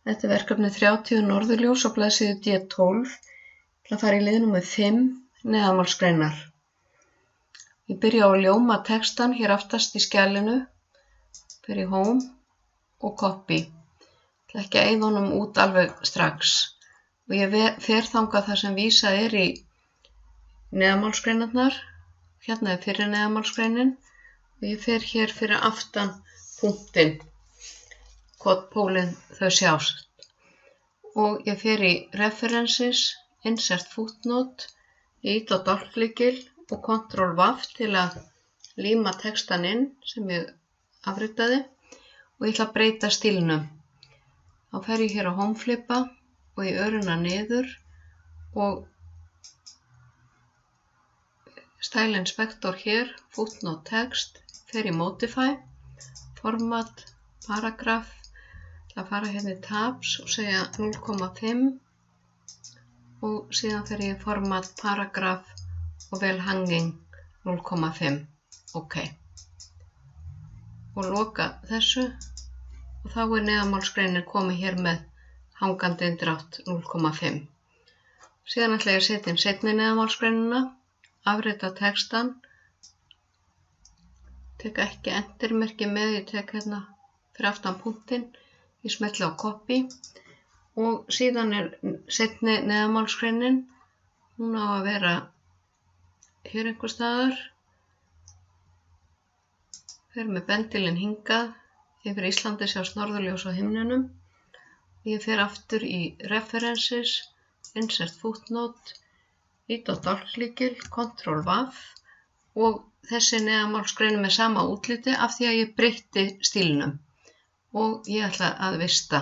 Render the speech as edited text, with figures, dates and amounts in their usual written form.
Þetta er verkefni 30 norðurljós á blaðsíðu D12. Ég ætla að fara í lið númer 5, neðanmálsgreinar. Ég byrja á að ljóma textan hér aftast í skjalinu, fer í Home og Copy. Ég ætla ekki að eyða honum út alveg strax. Og ég fer þangað þar sem vísað er í neðanmálsgreinarnar. Hérna er fyrri neðanmálsgreinin og ég fer hér fyrir aftan punktinn. Kodpólinn þau sjást. Og ég fer í References, Insert Footnote, ég ýti á doppelklikil og Ctrl+V til að líma textan inn sem ég afritaði og ég ætla að breyta stílnum. Þá fer ég hér á Homeflipa og í öruna niður og Style Inspector hér, Footnote Text, fer í Modify, Format, Paragraph, að fara hérna í Tabs og segja 0,5 og síðan fer ég í Format, Paragraph og vel Hanging 0,5. OK. Og loka þessu og þá er neðanmálsgreinin komið hér með hangandi inndrátt 0,5. Síðan ætla ég að setja inn seinni neðanmálsgreinina, afrita textan, tek ekki entermerki með, ég tek hérna fyrir aftan punktinn, ég smelli á Copy og síðan er seinni neðanmálsgreinin, hún á að vera hér einhvers staðar, fer með bendilinn hingað, yfir Íslandi sjást norðurljós á himninum, ég fer aftur í References, Insert Footnote, ýti á doppelklikil, Ctrl+V og þessi neðanmálsgrein með sama útliti af því að ég breytti stílnum og ég ætla að vista